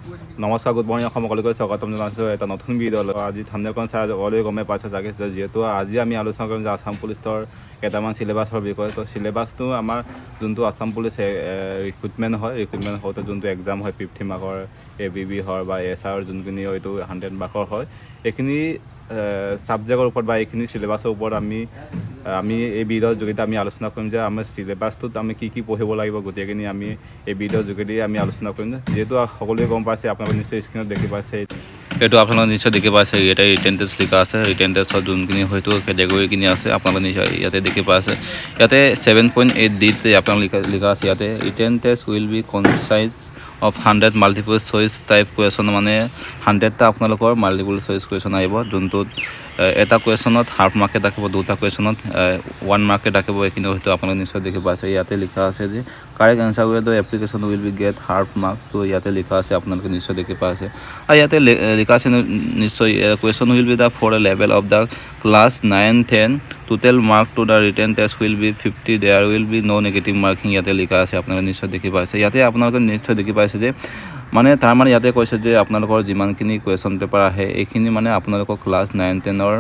নমস্কাৰ, good morning সকলোকে স্বাগতম জনাইছোঁ এটা নতুন ভিডিঅ'লৈ। আজি থাম্বনেইলখন চাই অলৰেডি গমেই পাইছে চাগে, যিহেতু আজি আমি আলোচনা কৰিম যে আছাম পুলিচৰ কেইটামান চিলেবাছৰ বিষয়ে। তো চিলেবাছটো আমাৰ যোনটো আছাম পুলিচ ৰিক্ৰুটমেণ্ট হওঁতে যোনটো এক্সাম হয় 50 মাৰ্কৰ ABB হয় বা ASR যোনখিনি এইটো 100 মাৰ্কৰ হয়, এইখিনি ছাবজেক্টৰ ওপৰত বা এইখিনি চিলেবাছৰ ওপৰত আমি এই ভিডিঅ'ৰ যোগেদি আমি আলোচনা কৰিম যে আমাৰ চিলেবাছটোত আমি কি পঢ়িব লাগিব, গোটেইখিনি আমি এই ভিডিঅ'ৰ যোগেদি আমি আলোচনা কৰিম। যিহেতু সকলোৱে গম পাইছে, আপোনালোকে নিশ্চয় স্ক্ৰীণত দেখি পাইছে, এইটো আপোনালোকে নিশ্চয় দেখি পাইছে, ইয়াতে ৰিটেন টেষ্ট লিখা আছে। ৰিটেন টেষ্টৰ যোনখিনি হয়তো কেটেগৰীখিনি আছে আপোনালোকে নিশ্চয় ইয়াতে দেখি পাইছে। ইয়াতে 7.8D আপোনালোকে লিখা আছে। ইয়াতে written test will be consist of 100 multiple choice type question, মানে 100টা আপোনালোকৰ মাল্টিপল চইচ কুৱেশ্যন আহিব, যোনটোত এটা কুৱেশ্যনত হাফ মাৰ্কেট ৰাখিব, দুটা কুৱেশ্যনত 1 মাৰ্কেট ৰাখিব। এইখিনি হয়তো আপোনালোকে নিশ্চয় দেখি পাইছে। ইয়াতে লিখা আছে যে correct answer will the application will be get half mark. তো ইয়াতে লিখা আছে, আপোনালোকে নিশ্চয় দেখি পাইছে। আৰু ইয়াতে লিখা আছে নিশ্চয় question will be the for a level of the class 9-10 total mark to the written test will be 50। There will be no' negative marking. ইয়াতে লিখা আছে, আপোনালোকে নিশ্চয় দেখি পাইছে। ইয়াতে আপোনালোকে নিশ্চয় দেখি পাইছে যে তাৰমানে ইয়াতে কৈছে যে আপোনালোকৰ যিমানখিনি কুৱেশ্যন পেপাৰ আহে এইখিনি মানে আপোনালোকৰ ক্লাছ 9-10ৰ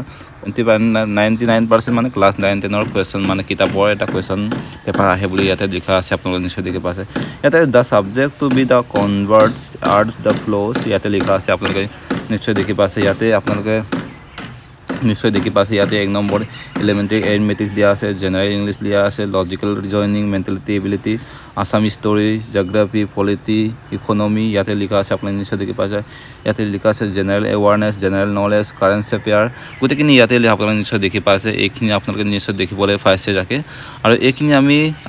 99% মানে ক্লাছ 9-10ৰ কুৱেশ্যন, মানে কিতাপৰ এটা কুৱেশ্যন পেপাৰ আহে বুলি ইয়াতে লিখা আছে, আপোনালোকে নিশ্চয় দেখি পাইছে। ইয়াতে the subject to B the convert arts the flows ইয়াতে লিখা আছে, আপোনালোকে নিশ্চয় দেখি পাইছে। ইয়াতে আপোনালোকে নিশ্চয় দেখি পাইছে। ইয়াতে 1 নম্বৰ এলিমেণ্টাৰী এৰিথমেটিক্স দিয়া আছে, জেনেৰেল ইংলিছ দিয়া আছে, logical reasoning, mentality ability, Assam history, geography, polity, economy ইয়াতে লিখা আছে, আপোনালোকে নিশ্চয় দেখি পাইছে। ইয়াতে লিখা আছে general awareness, general knowledge, current affair, গোটেইখিনি ইয়াতে আপোনালোকে নিশ্চয় দেখি পাইছে। এইখিনি আপোনালোকে নিশ্চয় দেখিবলৈ পাইছে যাকে। আৰু এইখিনি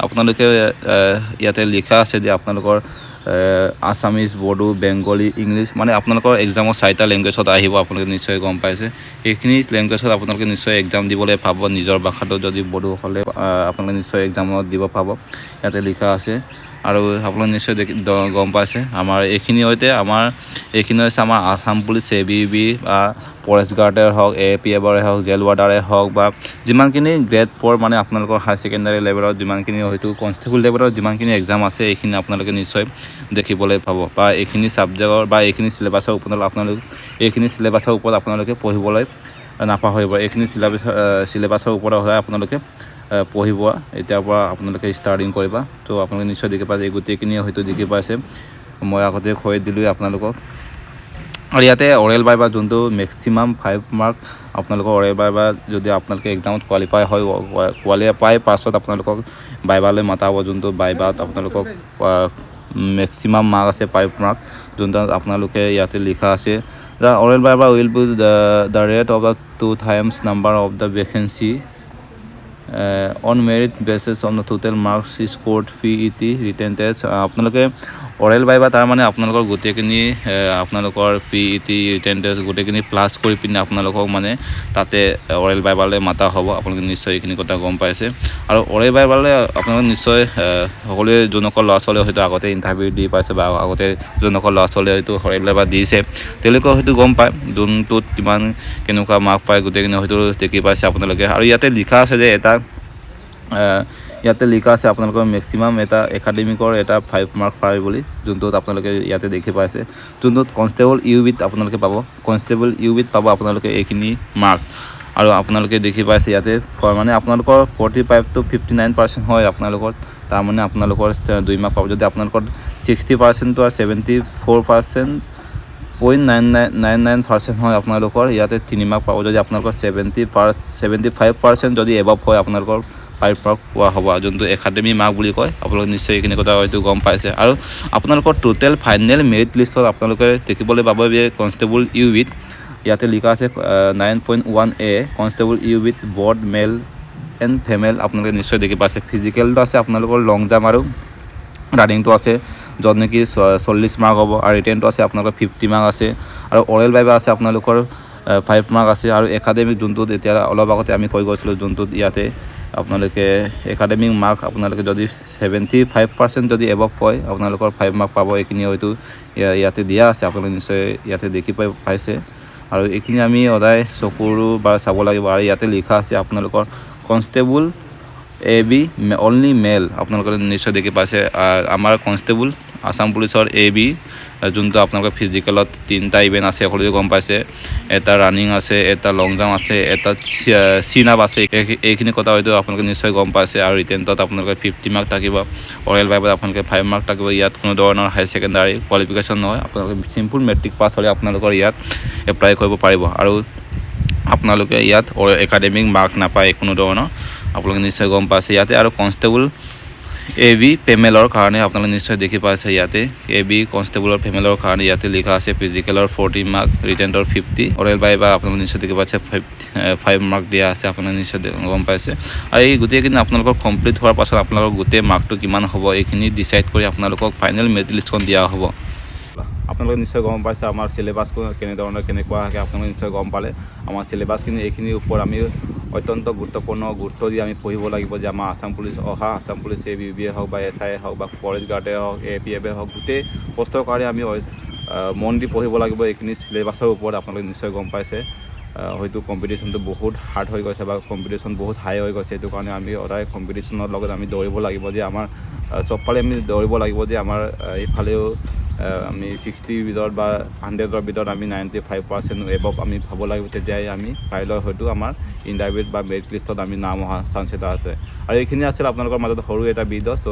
আপোনালোকে ইয়াতে লিখা আছে যে আপোনালোকৰ আছামিজ, বড়ো, বেংগলী, ইংলিছ, মানে আপোনালোকৰ এক্সামৰ 4টা লেংগুৱেজত আহিব, আপোনালোকে নিশ্চয় গম পাইছে। এইখিনি লেংগুৱেজত আপোনালোকে নিশ্চয় এক্সাম দিবলৈ পাব। নিজৰ ভাষাটো যদি বড়ো হ'লে আপোনালোকে নিশ্চয় এক্সামত দিব পাব, ইয়াতে লিখা আছে। আৰু আপোনালোকে নিশ্চয় গম পাইছে আমাৰ এইখিনি হৈছে আমাৰ আছাম পুলিচ ABB বা ফৰেষ্ট গাৰ্ডে হওক, APFৰে হওক, জেল ৱাৰ্ডাৰে হওক, বা যিমানখিনি গ্ৰেড 4 মানে আপোনালোকৰ হাই ছেকেণ্ডাৰী লেভেলত যিমানখিনি হয়তো কনষ্টেবল লেভেলত যিমানখিনি এক্সাম আছে এইখিনি আপোনালোকে নিশ্চয় দেখিবলৈ পাব, বা এইখিনি ছাবজেক্টৰ বা এইখিনি চিলেবাছৰ ওপৰত আপোনালোকে পঢ়িবলৈ নাপাহৰিব। এইখিনি চিলেবাছৰ ওপৰত হয় আপোনালোকে পঢ়িব, এতিয়াৰ পৰা আপোনালোকে ষ্টাৰ্টিং কৰিবা। তো আপোনালোকে নিশ্চয় দেখি পাইছে, এই গোটেইখিনি হয়তো দেখি পাইছে, মই আগতে কৈ দিলোঁ আপোনালোকক। আৰু ইয়াতে অৰেল বাইবা যোনটো মেক্সিমাম 5 মাৰ্ক আপোনালোকৰ অৰেল বাইবা, যদি আপোনালোকে এক্সামত কোৱালিফাই পাছত আপোনালোকক বাইবালৈ মাতা হ'ব, যোনটো বাইবাত আপোনালোকক মেক্সিমাম মাৰ্ক আছে 5 মাৰ্ক, যোনটো আপোনালোকে ইয়াতে লিখা আছে। The oral viva will be the rate of the 2 times number of the vacancy on merit basis on the total marks scored PET written test. আপোনালোকে অৰেল বাইবা তাৰমানে আপোনালোকৰ গোটেইখিনি আপোনালোকৰ PET ৰিটেন টেষ্ট গোটেইখিনি প্লাছ কৰি পিনে আপোনালোকক মানে তাতে অৰেল বাইবালৈ মাতা হ'ব, আপোনালোকে নিশ্চয় এইখিনি কথা গম পাইছে। আৰু অৰেল বাইবালৈ আপোনালোকে নিশ্চয় সকলোৱে যোনসকল ল'ৰা ছোৱালীয়ে হয়তো আগতে ইণ্টাৰভিউ দি পাইছে বা আগতে যোনসকল ল'ৰা ছোৱালীয়ে হয়তো অৰেল বাইবা দিছে, তেওঁলোকে হয়তো গম পায় যোনটোত কিমান কেনেকুৱা মাৰ্ক পায়, গোটেইখিনি হয়তো দেখি পাইছে আপোনালোকে। আৰু ইয়াতে লিখা আছে যে ইয়াতে লিখা আছে আপোনালোকৰ মেক্সিমাম এটা একাডেমিকৰ এটা 5 মাৰ্ক পায় বুলি, যোনটোত আপোনালোকে ইয়াতে দেখি পাইছে। যোনটোত কনষ্টেবল UBত আপোনালোকে পাব, আপোনালোকে এইখিনি মাৰ্ক। আৰু আপোনালোকে দেখি পাইছে ইয়াতে মানে আপোনালোকৰ 45 to 59% হয় আপোনালোকৰ, তাৰমানে আপোনালোকৰ 2 মাৰ্ক পাব। যদি আপোনালোকৰ 60% to 74.99% হয় আপোনালোকৰ ইয়াতে 3 মাৰ্ক পাব। যদি আপোনালোকৰ 75% যদি এবাভ হয় আপোনালোকৰ 5 মাৰ্ক পোৱা হ'ব, যোনটো একাডেমি মাৰ্ক বুলি কয়। আপোনালোকে নিশ্চয় এইখিনি কথা হয়তো গম পাইছে। আৰু আপোনালোকৰ টোটেল ফাইনেল মেৰিট লিষ্টত আপোনালোকে দেখিবলৈ পাব যে কনষ্টেবল UBত ইয়াতে লিখা আছে 9.1A কনষ্টেবল UBত ব'থ মেল এণ্ড ফিমেল, আপোনালোকে নিশ্চয় দেখি পাইছে। ফিজিকেলটো আছে আপোনালোকৰ লং জাম্প আৰু ৰানিংটো আছে, য'ত নেকি 40 মাৰ্ক হ'ব। আৰু ৰিটেনটো আছে আপোনালোকৰ 50 মাৰ্ক আছে। আৰু অৰেল বাইবা আছে আপোনালোকৰ 5 মাৰ্ক আছে। আৰু একাডেমিক যোনটোত এতিয়া অলপ আগতে আমি কৈ গৈছিলোঁ, যোনটোত ইয়াতে আপোনালোকে একাডেমিক মাৰ্ক আপোনালোকে যদি 75% যদি এবাভ হয় আপোনালোকৰ 5 মাৰ্ক পাব। এইখিনি হয়তো ইয়াতে দিয়া আছে, আপোনালোকে নিশ্চয় ইয়াতে দেখি পাইছে। আৰু এইখিনি আমি সদায় চকুৰো বা চাব লাগিব। আৰু ইয়াতে লিখা আছে আপোনালোকৰ কনষ্টেবল AB অনলি মেল, আপোনালোকে নিশ্চয় দেখি পাইছে। আমাৰ কনষ্টেবল আসাম পুলিচৰ AB যোনটো আপোনালোকে ফিজিকেলত 3টা ইভেন্ট আছে সকলোৱে গম পাইছে এটা ৰানিং আছে এটা লং জাম্প আছে এটা চিন আপ আছে এইখিনি কথা হয়তো আপোনালোকে নিশ্চয় গম পাইছে আৰু ৰিটেনত আপোনালোকে 50 মাৰ্ক থাকিব অৰেল বাইবত আপোনালোকে 5 মাৰ্ক থাকিব ইয়াত কোনো ধৰণৰ হাই ছেকেণ্ডাৰী কোৱালিফিকেশ্যন নহয় আপোনালোকে চিম্পল মেট্ৰিক পাছ হ'লে আপোনালোকৰ ইয়াত এপ্লাই কৰিব পাৰিব আৰু আপোনালোকে ইয়াত একাডেমিক মাৰ্ক নাপায় কোনো ধৰণৰ আপোনালোকে নিশ্চয় গম পাইছে ইয়াতে আৰু কনষ্টেবল AB পেমেলৰ কাৰণে আপোনালোকে নিশ্চয় দেখি পাইছে ইয়াতে AB কনষ্টেবলৰ পেমেলৰ কাৰণে ইয়াতে লিখা আছে ফিজিকেলৰ 40 মাৰ্ক ৰিটেনৰ 50 অৰেল বাইবা আপোনালোকে নিশ্চয় দেখি পাইছে 5 মাৰ্ক দিয়া আছে আপোনালোকে নিশ্চয় গম পাইছে আৰু এই গোটেইখিনি আপোনালোকৰ কমপ্লিট হোৱাৰ পাছত আপোনালোকৰ গোটেই মাৰ্কটো কিমান হ'ব এইখিনি ডিচাইড কৰি আপোনালোকক ফাইনেল মেৰিট লিষ্টখন দিয়া হ'ব আপোনালোকে নিশ্চয় গম পাইছে আমাৰ চিলেবাছখন কেনেধৰণৰ কেনেকুৱা আহে আপোনালোকে নিশ্চয় গম পালে আমাৰ চিলেবাছখিনি এইখিনিৰ ওপৰত আমি অত্যন্ত গুৰুত্বপূৰ্ণ গুৰুত্ব দি আমি পঢ়িব লাগিব যে আমাৰ Assam police Assam police ABB হওক বা SI হওক বা ফৰেষ্ট গাৰ্ডে হওক APF হওক গোটেই পোষ্টৰ কাৰণে আমি মন দি পঢ়িব লাগিব এইখিনি চিলেবাছৰ ওপৰত আপোনালোকে নিশ্চয় গম পাইছে হয়তো কম্পিটিশ্যনটো বহুত হাৰ্ড হৈ গৈছে বা কম্পিটিশ্যন বহুত হাই হৈ গৈছে সেইটো কাৰণে আমি সদায় কম্পিটিশ্যনৰ লগত আমি দৌৰিব লাগিব যে আমাৰ চবফালে আমি দৌৰিব লাগিব যে আমাৰ এইফালেও আমি 60 ভিতৰত বা 100ৰ ভিতৰত আমি 95% এবভ আমি পাব লাগিব তেতিয়াই আমি কাইলৈ হয়তো আমাৰ ইণ্টাৰভিউত বা মেৰিট লিষ্টত আমি নাম অহা চান্স এটা আছে আৰু এইখিনি আছিল আপোনালোকৰ মাজত সৰু এটা ভিডিঅ' চ'